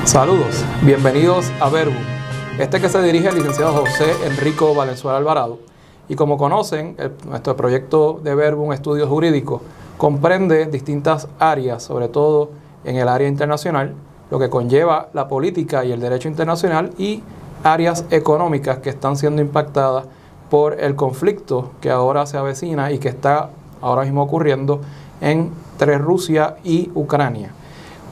Saludos, bienvenidos a Verbum, que se dirige al licenciado José Enrico Valenzuela Alvarado. Y como conocen, nuestro proyecto de Verbum Estudios Jurídicos comprende distintas áreas, sobre todo en el área internacional, lo que conlleva la política y el derecho internacional y áreas económicas que están siendo impactadas por el conflicto que ahora se avecina y que está ahora mismo ocurriendo entre Rusia y Ucrania.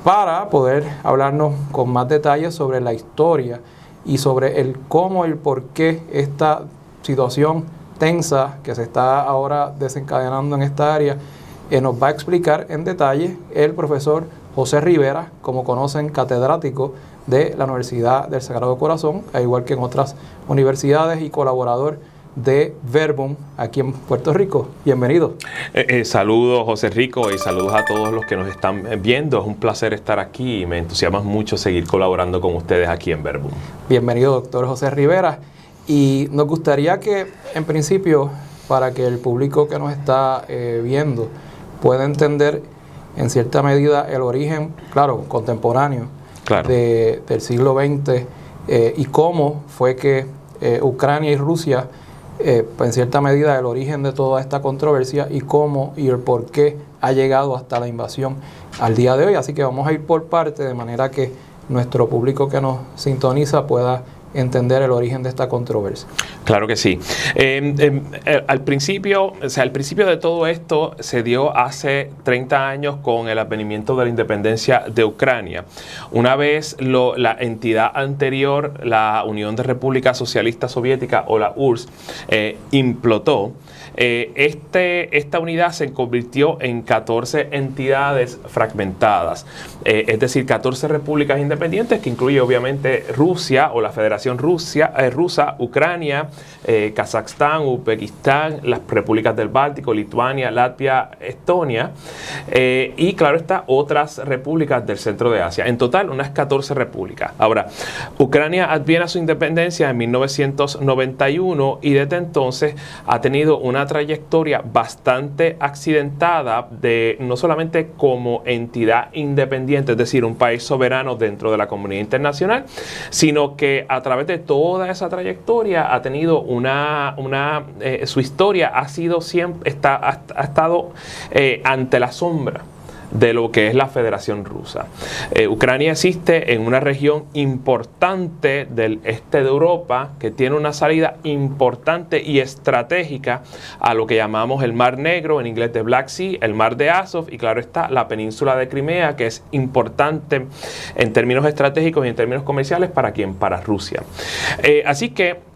Para poder hablarnos con más detalles sobre la historia y sobre el cómo, el por qué esta situación tensa que se está ahora desencadenando en esta área, nos va a explicar en detalle el profesor José Rivera, como conocen, catedrático de la Universidad del Sagrado Corazón, al igual que en otras universidades, y colaborador de Verbum aquí en Puerto Rico. Bienvenido. Saludos, José Rico, y saludos a todos los que nos están viendo. Es un placer estar aquí y me entusiasma mucho seguir colaborando con ustedes aquí en Verbum. Bienvenido, doctor José Rivera. Y nos gustaría que, en principio, para que el público que nos está viendo pueda entender en cierta medida el origen, claro, contemporáneo, del siglo XX y cómo fue que Ucrania y Rusia, en cierta medida, el origen de toda esta controversia y cómo y el por qué ha llegado hasta la invasión al día de hoy. Así que vamos a ir por parte, de manera que nuestro público que nos sintoniza pueda entender el origen de esta controversia. Claro que sí. Al principio de todo esto se dio hace 30 años con el advenimiento de la independencia de Ucrania. Una vez la entidad anterior, la Unión de Repúblicas Socialistas Soviéticas, o la URSS, implotó, esta unidad se convirtió en 14 entidades fragmentadas, es decir, 14 repúblicas independientes, que incluye obviamente Rusia o la Federación Rusa, Ucrania, Kazajstán, Uzbekistán, las repúblicas del Báltico, Lituania, Latvia, Estonia, y claro está, otras repúblicas del centro de Asia. En total, unas 14 repúblicas. Ahora, Ucrania adviene a su independencia en 1991 y desde entonces ha tenido una trayectoria bastante accidentada, no solamente como entidad independiente, es decir, un país soberano dentro de la comunidad internacional, sino que a través de toda esa trayectoria ha tenido su historia ha estado ante la sombra de lo que es la Federación Rusa. Ucrania existe en una región importante del este de Europa que tiene una salida importante y estratégica a lo que llamamos el Mar Negro, en inglés de Black Sea, el Mar de Azov, y claro está la península de Crimea, que es importante en términos estratégicos y en términos comerciales para Rusia. Así que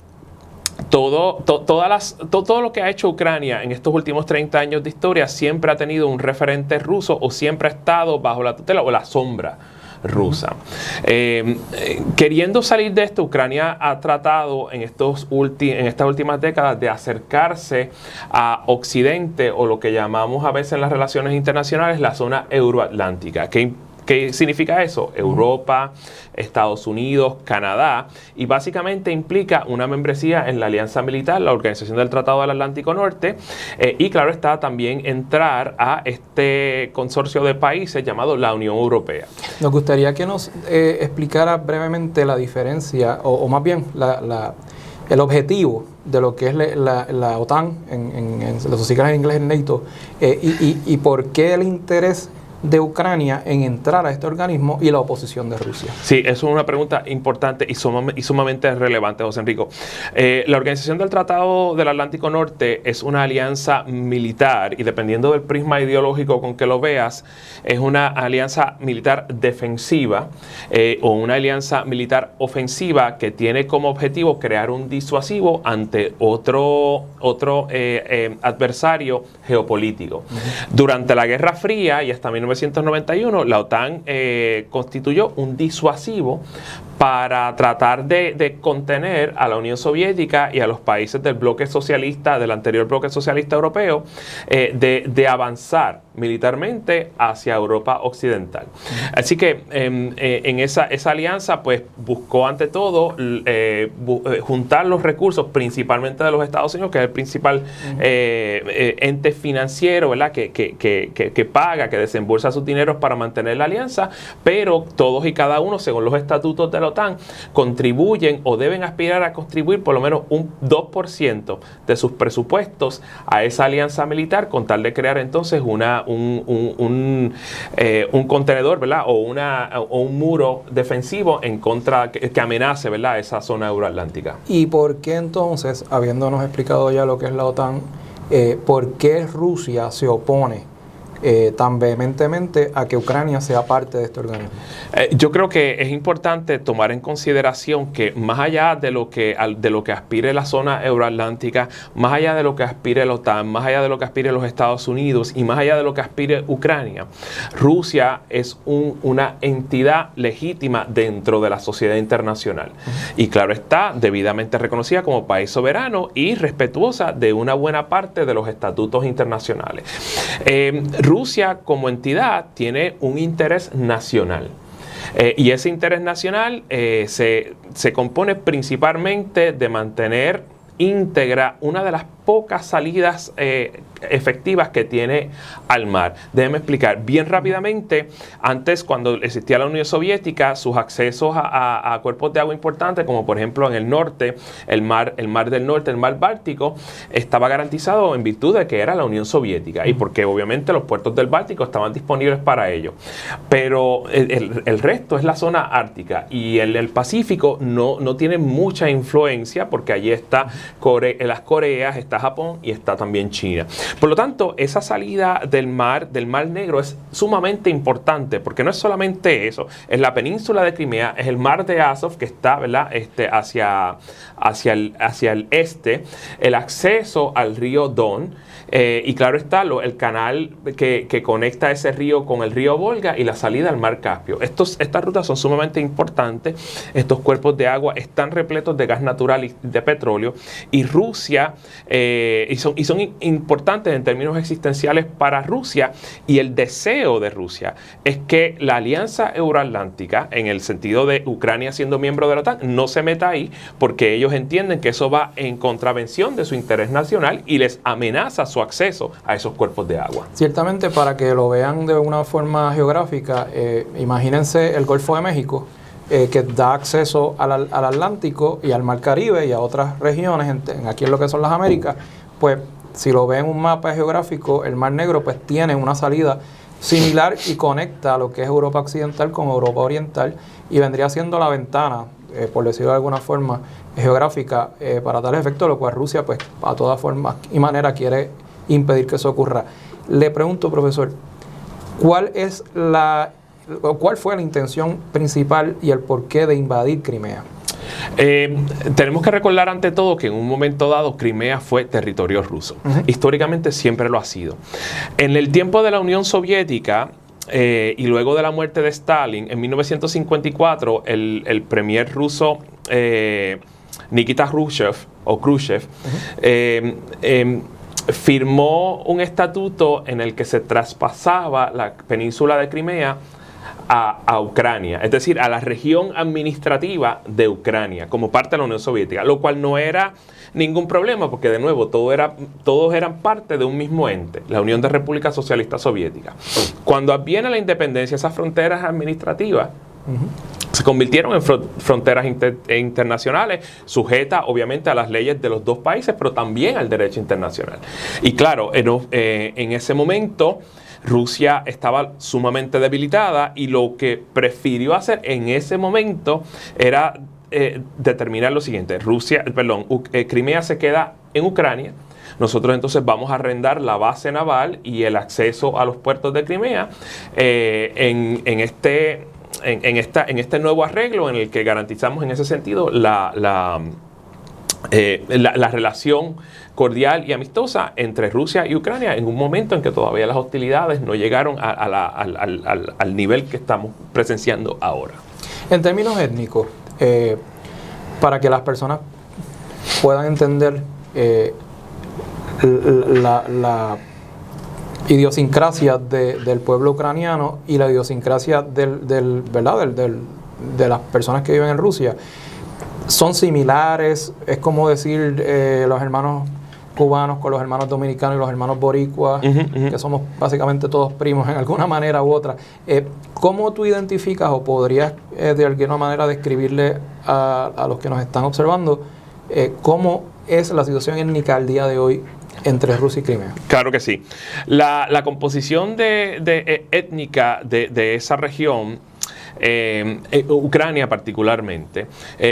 todo lo que ha hecho Ucrania en estos últimos 30 años de historia siempre ha tenido un referente ruso, o siempre ha estado bajo la tutela o la sombra rusa. Queriendo salir de esto, Ucrania ha tratado en estas últimas décadas de acercarse a Occidente, o lo que llamamos a veces en las relaciones internacionales la zona euroatlántica. ¿Qué significa eso? Europa, Estados Unidos, Canadá, y básicamente implica una membresía en la alianza militar, la Organización del Tratado del Atlántico Norte, y claro está también entrar a este consorcio de países llamado la Unión Europea. Nos gustaría que nos explicara brevemente la diferencia, o más bien el objetivo de lo que es la OTAN, los siglas en inglés en NATO, y por qué el interés de Ucrania en entrar a este organismo y la oposición de Rusia. Sí, eso es una pregunta importante y sumamente relevante, José Enrico. La Organización del Tratado del Atlántico Norte es una alianza militar, y dependiendo del prisma ideológico con que lo veas, es una alianza militar defensiva o una alianza militar ofensiva que tiene como objetivo crear un disuasivo ante otro adversario geopolítico. Durante la Guerra Fría y hasta 1991, la OTAN constituyó un disuasivo para tratar de contener a la Unión Soviética y a los países del bloque socialista, del anterior bloque socialista europeo, de avanzar militarmente hacia Europa Occidental. Así que en esa alianza pues buscó ante todo juntar los recursos principalmente de los Estados Unidos, que es el principal ente financiero, ¿verdad? que paga, que desembolsa sus dineros para mantener la alianza, pero todos y cada uno, según los estatutos de la OTAN, contribuyen o deben aspirar a contribuir por lo menos un 2% de sus presupuestos a esa alianza militar, con tal de crear entonces un contenedor, ¿verdad? o un muro defensivo en contra que amenace, ¿verdad?, esa zona euroatlántica. ¿Y por qué entonces, habiéndonos explicado ya lo que es la OTAN, por qué Rusia se opone tan vehementemente a que Ucrania sea parte de este organismo? Yo creo que es importante tomar en consideración que más allá de lo que aspire la zona euroatlántica, más allá de lo que aspire la OTAN, más allá de lo que aspire los Estados Unidos y más allá de lo que aspire Ucrania, Rusia es una entidad legítima dentro de la sociedad internacional. Y claro está, debidamente reconocida como país soberano y respetuosa de una buena parte de los estatutos internacionales. Rusia como entidad tiene un interés nacional. Y ese interés nacional se compone principalmente de mantener íntegra una de las pocas salidas efectivas que tiene al mar. Déjeme explicar bien rápidamente. Antes, cuando existía la Unión Soviética, sus accesos a cuerpos de agua importantes, como por ejemplo en el norte, el mar del norte, el mar Báltico, estaba garantizado en virtud de que era la Unión Soviética y porque obviamente los puertos del Báltico estaban disponibles para ello. Pero el resto es la zona ártica, y el Pacífico no tiene mucha influencia, porque allí está las Coreas, está Japón y está también China. Por lo tanto, esa salida del Mar Negro es sumamente importante, porque no es solamente eso, es la península de Crimea, es el mar de Azov que está, ¿verdad?, hacia el este, el acceso al río Don, y claro está el canal que conecta ese río con el río Volga y la salida al mar Caspio. Estas rutas son sumamente importantes. Estos cuerpos de agua están repletos de gas natural y de petróleo, y Rusia son importantes en términos existenciales para Rusia, y el deseo de Rusia es que la alianza euroatlántica, en el sentido de Ucrania siendo miembro de la OTAN, no se meta ahí, porque ellos entienden que eso va en contravención de su interés nacional y les amenaza su acceso a esos cuerpos de agua. Ciertamente, para que lo vean de una forma geográfica, imagínense el Golfo de México, que da acceso al Atlántico y al Mar Caribe y a otras regiones, aquí en lo que son las Américas. Pues si lo ven en un mapa geográfico, el Mar Negro pues tiene una salida similar y conecta a lo que es Europa Occidental con Europa Oriental, y vendría siendo la ventana, por decirlo de alguna forma, geográfica para tal efecto, lo cual Rusia pues a toda forma y manera quiere impedir que eso ocurra. Le pregunto, profesor, ¿cuál fue la intención principal y el porqué de invadir Crimea? Tenemos que recordar ante todo que en un momento dado Crimea fue territorio ruso. Históricamente siempre lo ha sido. En el tiempo de la Unión Soviética y luego de la muerte de Stalin, en 1954, el premier ruso Nikita Khrushchev firmó un estatuto en el que se traspasaba la península de Crimea a Ucrania, es decir, a la región administrativa de Ucrania, como parte de la Unión Soviética, lo cual no era ningún problema, porque de nuevo todos eran parte de un mismo ente, la Unión de Repúblicas Socialistas Soviéticas. Cuando adviene la independencia, esas fronteras administrativas se convirtieron en fronteras internacionales, sujetas obviamente a las leyes de los dos países, pero también al derecho internacional. Y claro, en ese momento Rusia estaba sumamente debilitada, y lo que prefirió hacer en ese momento era determinar lo siguiente: Crimea se queda en Ucrania. Nosotros entonces vamos a arrendar la base naval y el acceso a los puertos de Crimea en este nuevo arreglo, en el que garantizamos en ese sentido la relación cordial y amistosa entre Rusia y Ucrania, en un momento en que todavía las hostilidades no llegaron al nivel que estamos presenciando ahora. En términos étnicos, para que las personas puedan entender la idiosincrasia del pueblo ucraniano y la idiosincrasia ¿verdad? De las personas que viven en Rusia. Son similares, es como decir los hermanos cubanos con los hermanos dominicanos y los hermanos boricuas, que somos básicamente todos primos en alguna manera u otra. ¿Cómo tú identificas o podrías de alguna manera describirle a los que nos están observando cómo es la situación étnica al día de hoy entre Rusia y Crimea? Claro que sí. La composición étnica de esa región, Ucrania particularmente,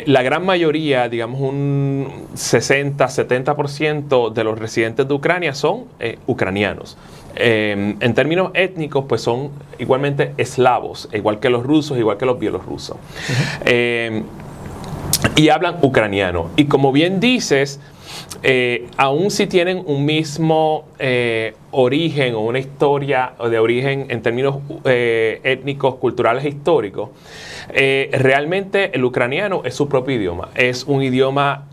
la gran mayoría, digamos un 60-70% de los residentes de Ucrania son ucranianos. En términos étnicos, pues son igualmente eslavos, igual que los rusos, igual que los bielorrusos. Y hablan ucraniano. Y como bien dices, aun si tienen un mismo origen o una historia de origen en términos étnicos, culturales e históricos, realmente el ucraniano es su propio idioma. Es un idioma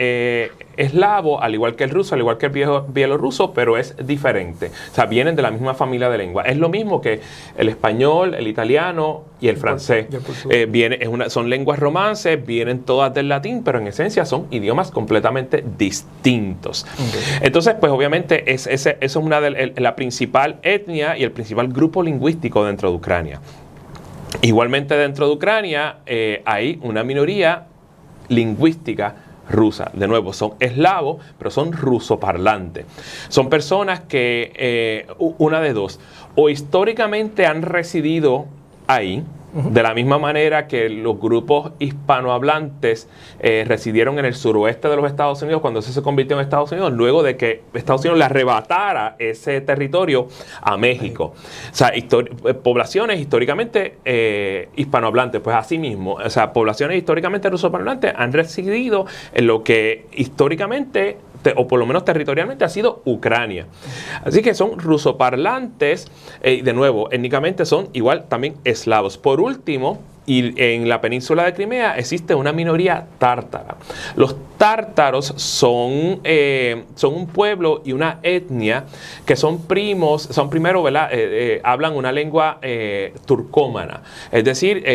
eslavo, al igual que el ruso, al igual que el bielorruso, pero es diferente. O sea, vienen de la misma familia de lengua. Es lo mismo que el español, el italiano y el francés. Son lenguas romances, vienen todas del latín, pero en esencia son idiomas completamente distintos. Entonces, pues obviamente eso es una de la principal etnia y el principal grupo lingüístico dentro de Ucrania. Igualmente dentro de Ucrania hay una minoría lingüística rusa. De nuevo, son eslavos, pero son rusoparlantes. Son personas que, una de dos, o históricamente han residido ahí, de la misma manera que los grupos hispanohablantes residieron en el suroeste de los Estados Unidos cuando se convirtió en Estados Unidos, luego de que Estados Unidos le arrebatara ese territorio a México. O sea, poblaciones históricamente hispanohablantes, pues así mismo, o sea, poblaciones históricamente rusoparlantes han residido en lo que históricamente o por lo menos territorialmente ha sido Ucrania. Así que son rusoparlantes, de nuevo, étnicamente son igual también eslavos. Por último, y en la península de Crimea existe una minoría tártara. Los tártaros son un pueblo y una etnia que son primero, ¿verdad? Hablan una lengua turcómana, es decir,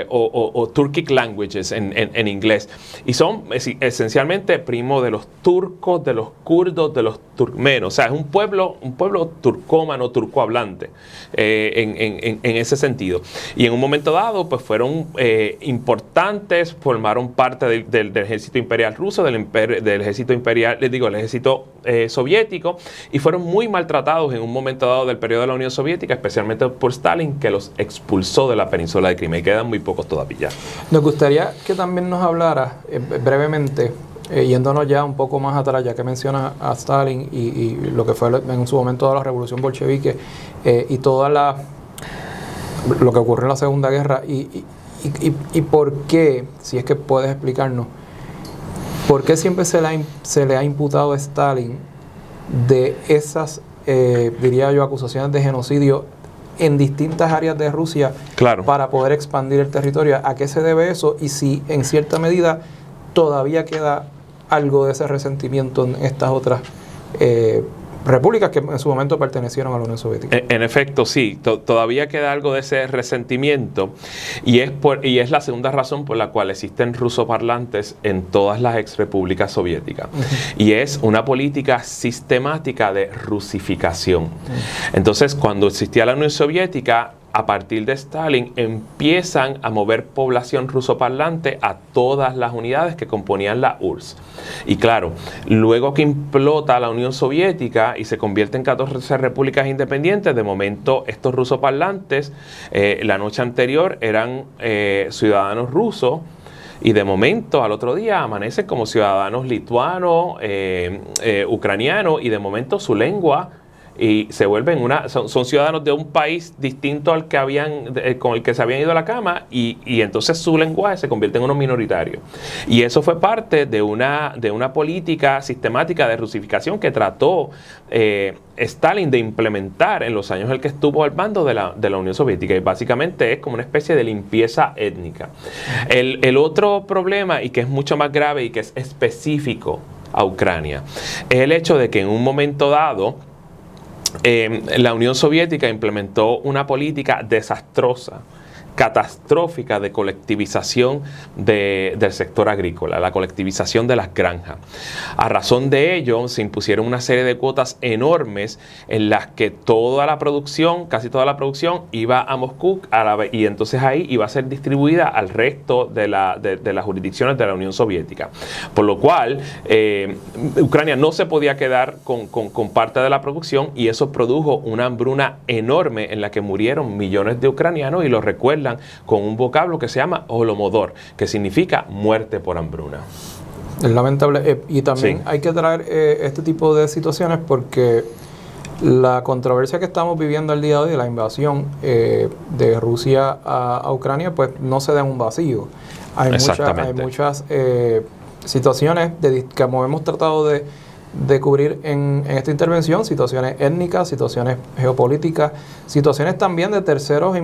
o Turkic languages en inglés. Y son esencialmente primos de los turcos, de los kurdos, de los turkmenos. O sea, es un pueblo turcómano, turcohablante, en ese sentido. Y en un momento dado, pues fueron importantes, formaron parte del ejército imperial ruso, del ejército imperial, el ejército soviético, y fueron muy maltratados en un momento dado del periodo de la Unión Soviética, especialmente por Stalin, que los expulsó de la península de Crimea, y quedan muy pocos todavía. Nos gustaría que también nos hablara brevemente, yéndonos ya un poco más atrás, ya que mencionas a Stalin y lo que fue en su momento de la revolución bolchevique y toda lo que ocurrió en la Segunda Guerra y por qué, si es que puedes explicarnos, por qué siempre se le ha imputado a Stalin de esas, diría yo, acusaciones de genocidio en distintas áreas de Rusia, claro, para poder expandir el territorio. ¿A qué se debe eso? Y si en cierta medida todavía queda algo de ese resentimiento en estas otras repúblicas que en su momento pertenecieron a la Unión Soviética. En efecto, sí, todavía queda algo de ese resentimiento y es la segunda razón por la cual existen rusoparlantes en todas las exrepúblicas soviéticas. Y es una política sistemática de rusificación. Entonces, cuando existía la Unión Soviética, a partir de Stalin empiezan a mover población rusoparlante a todas las unidades que componían la URSS. Y claro, luego que implota la Unión Soviética y se convierte en 14 repúblicas independientes, de momento estos rusoparlantes, la noche anterior eran ciudadanos rusos, y de momento al otro día amanecen como ciudadanos lituanos, ucranianos, y de momento su lengua y se vuelven son ciudadanos de un país distinto al que con el que se habían ido a la cama, y entonces su lenguaje se convierte en uno minoritario. Y eso fue parte de una política sistemática de rusificación que trató Stalin de implementar en los años en el que estuvo al mando de la Unión Soviética, y básicamente es como una especie de limpieza étnica. El otro problema, y que es mucho más grave y que es específico a Ucrania, es el hecho de que en un momento dado la Unión Soviética implementó una política desastrosa, catastrófica, de colectivización del sector agrícola, la colectivización de las granjas. A razón de ello, se impusieron una serie de cuotas enormes en las que toda la producción, casi toda la producción, iba a Moscú, y entonces ahí iba a ser distribuida al resto de las jurisdicciones de la Unión Soviética. Por lo cual, Ucrania no se podía quedar con parte de la producción, y eso produjo una hambruna enorme en la que murieron millones de ucranianos, y lo recuerdan con un vocablo que se llama Holomodor, que significa muerte por hambruna. Es lamentable, y también Sí. hay que traer este tipo de situaciones porque la controversia que estamos viviendo el día de hoy, la invasión de Rusia a Ucrania, pues no se da en un vacío. Hay muchas situaciones que hemos tratado de cubrir en esta intervención, situaciones étnicas, situaciones geopolíticas, situaciones también de terceros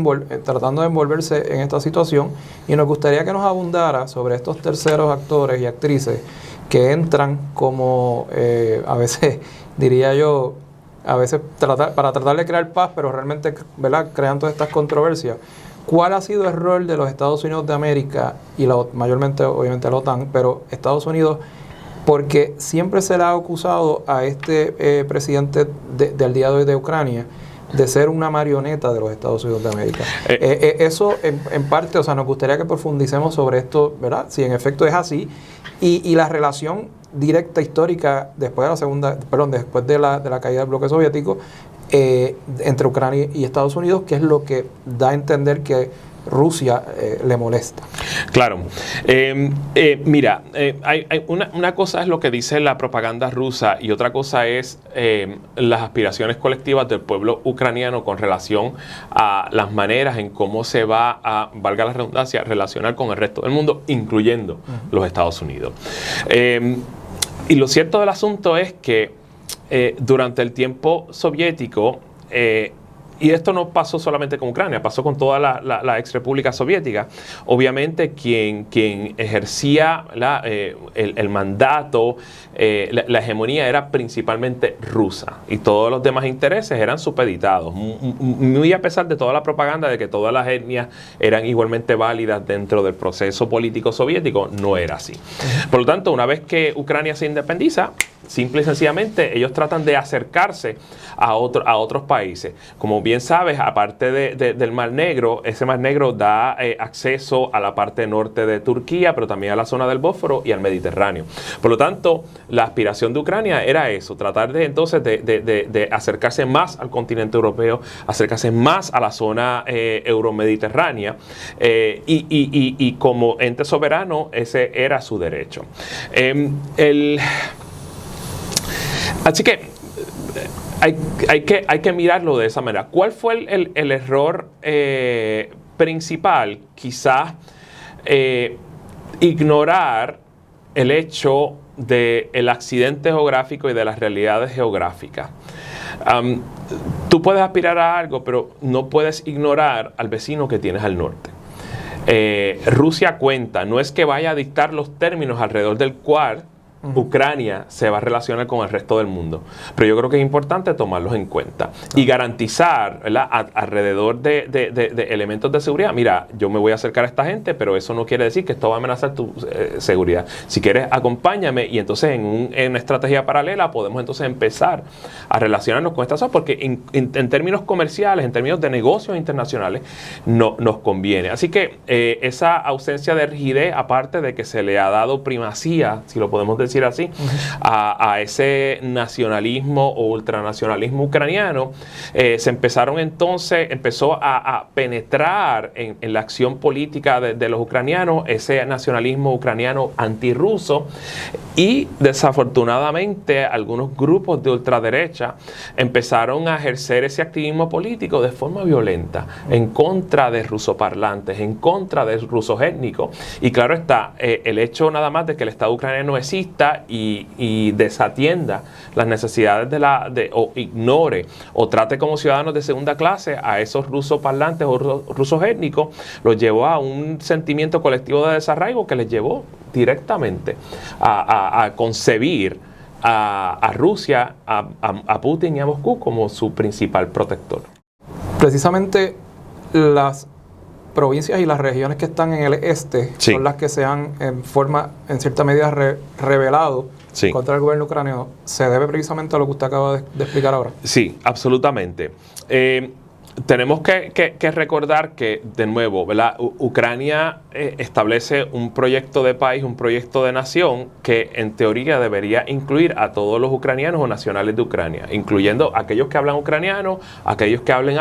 tratando de envolverse en esta situación, y nos gustaría que nos abundara sobre estos terceros actores y actrices que entran como, a veces, diría yo, a veces para tratar de crear paz, pero realmente, ¿verdad?, crean todas estas controversias. ¿Cuál ha sido el rol de los Estados Unidos de América y mayormente, obviamente, la OTAN, pero Estados Unidos? Porque siempre se le ha acusado a este presidente del día de hoy de Ucrania de ser una marioneta de los Estados Unidos de América. Eso, en parte, o sea, nos gustaría que profundicemos sobre esto, ¿verdad? Si en efecto es así, y la relación directa histórica después de la caída del bloque soviético entre Ucrania y Estados Unidos, que es lo que da a entender que Rusia le molesta. Claro. Mira, una cosa es lo que dice la propaganda rusa, y otra cosa es las aspiraciones colectivas del pueblo ucraniano con relación a las maneras en cómo se va a, valga la redundancia, relacionar con el resto del mundo, incluyendo los Estados Unidos. Y lo cierto del asunto es que durante el tiempo soviético, y esto no pasó solamente con Ucrania, pasó con toda la ex república soviética. Obviamente quien ejercía el mandato, la hegemonía era principalmente rusa, y todos los demás intereses eran supeditados, muy a pesar de toda la propaganda de que todas las etnias eran igualmente válidas dentro del proceso político soviético. No era así. Por lo tanto, una vez que Ucrania se independiza, simple y sencillamente ellos tratan de acercarse a otros países. Como bien sabes, aparte del Mar Negro, ese Mar Negro da acceso a la parte norte de Turquía, pero también a la zona del Bósforo y al Mediterráneo. Por lo tanto, la aspiración de Ucrania era eso, tratar de entonces de acercarse más al continente europeo, acercarse más a la zona euromediterránea, y como ente soberano, ese era su derecho. Así que hay que mirarlo de esa manera. ¿Cuál fue el error principal? Quizás ignorar el hecho del accidente geográfico y de las realidades geográficas. Tú puedes aspirar a algo, pero no puedes ignorar al vecino que tienes al norte. Rusia cuenta, no es que vaya a dictar los términos alrededor del cual Ucrania se va a relacionar con el resto del mundo, pero yo creo que es importante tomarlos en cuenta y garantizar, ¿verdad?, alrededor de elementos de seguridad. Mira, yo me voy a acercar a esta gente, pero eso no quiere decir que esto va a amenazar tu seguridad. Si quieres, acompáñame, y entonces en una estrategia paralela podemos entonces empezar a relacionarnos con estas cosas, porque en términos comerciales, en términos de negocios internacionales, no nos conviene. Así que esa ausencia de rigidez, aparte de que se le ha dado primacía, si lo podemos decir decir así, a ese nacionalismo o ultranacionalismo ucraniano, empezó a penetrar en la acción política de los ucranianos ese nacionalismo ucraniano antirruso, y desafortunadamente algunos grupos de ultraderecha empezaron a ejercer ese activismo político de forma violenta en contra de rusoparlantes, en contra de rusos étnicos. Y claro está, el hecho nada más de que el Estado ucraniano exista y desatienda las necesidades o ignore o trate como ciudadanos de segunda clase a esos rusoparlantes o rusos étnicos, los llevó a un sentimiento colectivo de desarraigo que les llevó directamente a concebir a Rusia, a Putin y a Moscú como su principal protector. Precisamente las provincias y las regiones que están en el este son las que se han en cierta medida rebelado contra el gobierno ucraniano. ¿Se debe precisamente a lo que usted acaba de explicar ahora? Sí, absolutamente. Tenemos que recordar que, de nuevo, ¿verdad? Ucrania establece un proyecto de país, un proyecto de nación que en teoría debería incluir a todos los ucranianos o nacionales de Ucrania, incluyendo aquellos que hablan ucraniano, aquellos que hablen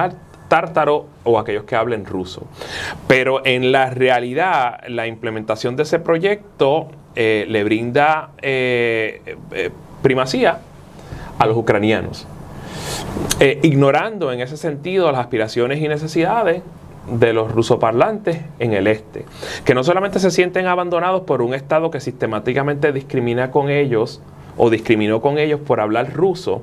tártaro o aquellos que hablen ruso. Pero en la realidad, la implementación de ese proyecto le brinda primacía a los ucranianos, ignorando en ese sentido las aspiraciones y necesidades de los rusoparlantes en el este, que no solamente se sienten abandonados por un Estado que sistemáticamente discrimina con ellos o discriminó con ellos por hablar ruso,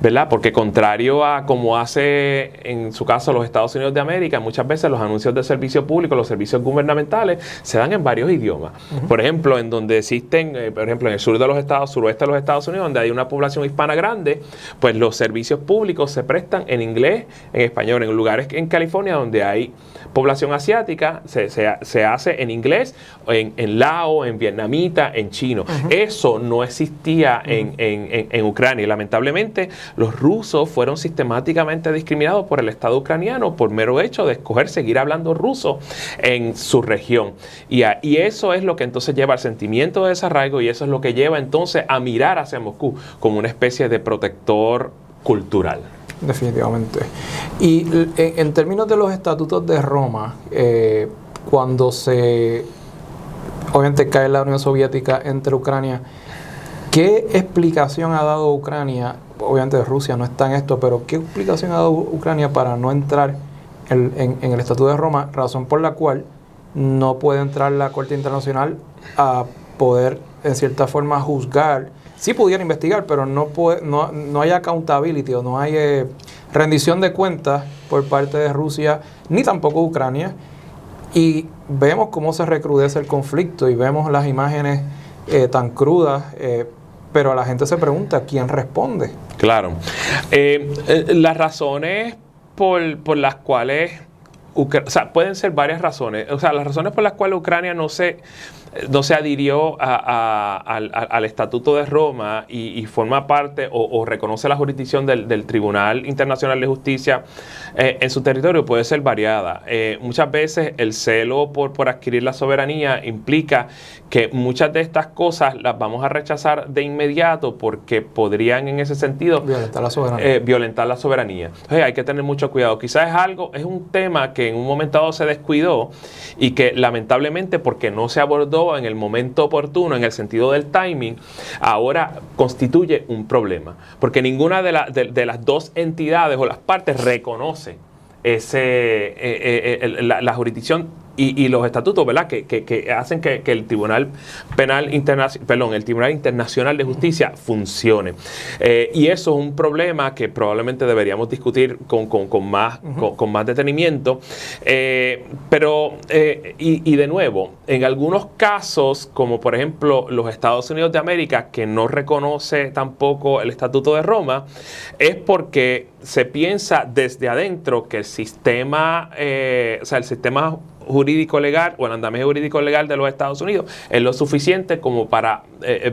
¿verdad? Porque contrario a como hace en su caso los Estados Unidos de América, muchas veces los anuncios de servicio público, los servicios gubernamentales, se dan en varios idiomas. Por ejemplo, en donde existen, por ejemplo, en el sur de los Estados, suroeste de los Estados Unidos, donde hay una población hispana grande, pues los servicios públicos se prestan en inglés, en español. En lugares en California donde hay población asiática, se hace en inglés, en lao, en vietnamita, en chino. Eso no existía en Ucrania, y lamentablemente los rusos fueron sistemáticamente discriminados por el Estado ucraniano por mero hecho de escoger seguir hablando ruso en su región, y eso es lo que entonces lleva al sentimiento de desarraigo, y eso es lo que lleva entonces a mirar hacia Moscú como una especie de protector cultural. Definitivamente. Y en términos de los estatutos de Roma, cuando obviamente cae la Unión Soviética entre Ucrania, ¿qué explicación ha dado Ucrania? Obviamente Rusia no está en esto, pero ¿qué explicación ha dado Ucrania para no entrar en el Estatuto de Roma? Razón por la cual no puede entrar la Corte Internacional a poder, en cierta forma, juzgar. Sí pudiera investigar, pero no hay accountability o no hay rendición de cuentas por parte de Rusia, ni tampoco Ucrania. Y vemos cómo se recrudece el conflicto y vemos las imágenes tan crudas, pero la gente se pregunta, ¿quién responde? Claro. Las razones por las cuales pueden ser varias razones. O sea, las razones por las cuales Ucrania no se adhirió al Estatuto de Roma y forma parte o reconoce la jurisdicción del Tribunal Internacional de Justicia en su territorio puede ser variada. Muchas veces el celo por adquirir la soberanía implica que muchas de estas cosas las vamos a rechazar de inmediato porque podrían en ese sentido violentar la soberanía. Entonces hay que tener mucho cuidado. Quizás es un tema que en un momento dado se descuidó y que lamentablemente porque no se abordó en el momento oportuno, en el sentido del timing, ahora constituye un problema. Porque ninguna de las dos entidades o las partes reconoce la jurisdicción y los estatutos, ¿verdad? Que hacen que el Tribunal el Tribunal Internacional de Justicia funcione. Y eso es un problema que probablemente deberíamos discutir con más detenimiento. Pero de nuevo, en algunos casos, como por ejemplo los Estados Unidos de América, que no reconoce tampoco el Estatuto de Roma, es porque se piensa desde adentro que el sistema jurídico legal o el andamiaje jurídico legal de los Estados Unidos es lo suficiente como para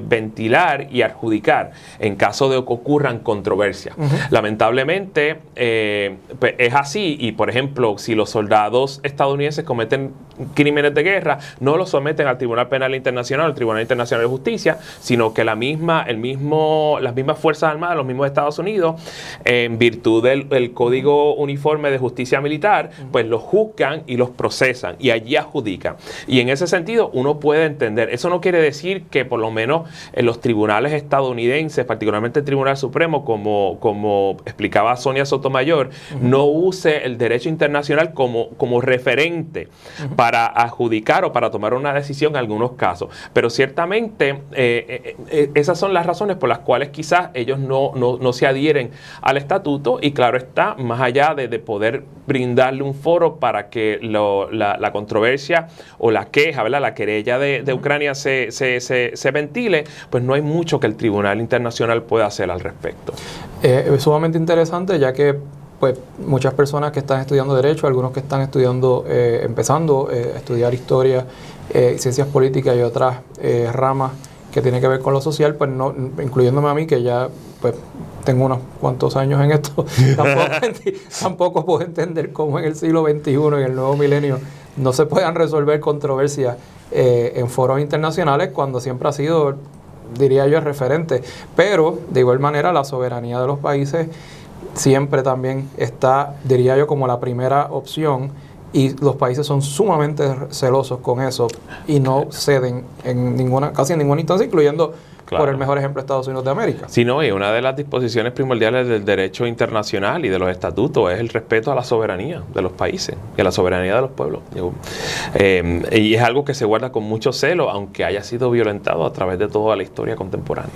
ventilar y adjudicar en caso de que ocurran controversias. Lamentablemente pues es así, y por ejemplo, si los soldados estadounidenses cometen crímenes de guerra, no los someten al Tribunal Penal Internacional, al Tribunal Internacional de Justicia, sino que las mismas Fuerzas Armadas, los mismos Estados Unidos, en virtud del Código Uniforme de Justicia Militar, pues los juzgan y los procesan y allí adjudican. Y en ese sentido uno puede entender, eso no quiere decir que por lo menos en los tribunales estadounidenses, particularmente el Tribunal Supremo, como explicaba Sonia Sotomayor, no use el derecho internacional como referente para adjudicar o para tomar una decisión en algunos casos. Pero ciertamente esas son las razones por las cuales quizás ellos no se adhieren al estatuto, y claro está, más allá de poder brindarle un foro para que la controversia o la queja, ¿verdad?, la querella de Ucrania se ventile, pues no hay mucho que el Tribunal Internacional pueda hacer al respecto. Es sumamente interesante, ya que pues muchas personas que están estudiando Derecho, algunos que están estudiando, empezando a estudiar Historia, Ciencias Políticas y otras ramas que tienen que ver con lo social, pues no, incluyéndome a mí, que ya pues tengo unos cuantos años en esto, tampoco puedo entender cómo en el siglo XXI, en el nuevo milenio, no se puedan resolver controversias en foros internacionales, cuando siempre ha sido, diría yo, el referente. Pero de igual manera la soberanía de los países siempre también está, diría yo, como la primera opción, y los países son sumamente celosos con eso y no ceden casi en ninguna instancia, incluyendo, por el mejor ejemplo, Estados Unidos de América. Sí, no, y una de las disposiciones primordiales del derecho internacional y de los estatutos es el respeto a la soberanía de los países y a la soberanía de los pueblos. Y es algo que se guarda con mucho celo, aunque haya sido violentado a través de toda la historia contemporánea.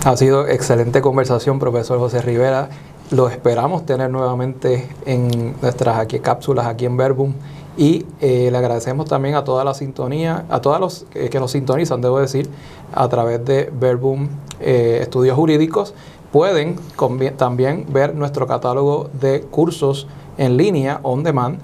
Ha sido excelente conversación, profesor José Rivera. Lo esperamos tener nuevamente en nuestras cápsulas aquí en Verbum, y le agradecemos también a toda la sintonía, a todos los que nos sintonizan, debo decir, a través de Verbum Estudios Jurídicos. Pueden también ver nuestro catálogo de cursos en línea, on demand.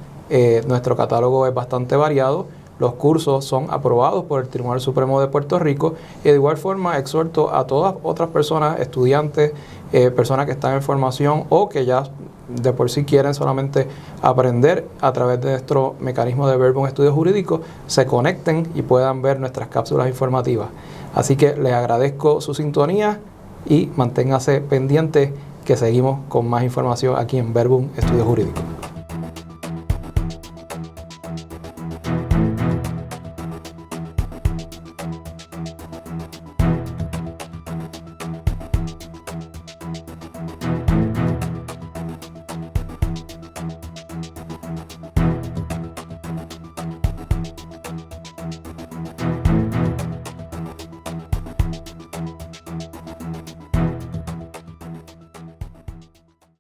Nuestro catálogo es bastante variado. Los cursos son aprobados por el Tribunal Supremo de Puerto Rico, y de igual forma exhorto a todas otras personas, estudiantes, personas que están en formación o que ya de por sí quieren solamente aprender a través de nuestro mecanismo de Verbum Estudios Jurídicos, se conecten y puedan ver nuestras cápsulas informativas. Así que les agradezco su sintonía y manténgase pendientes, que seguimos con más información aquí en Verbum Estudios Jurídicos.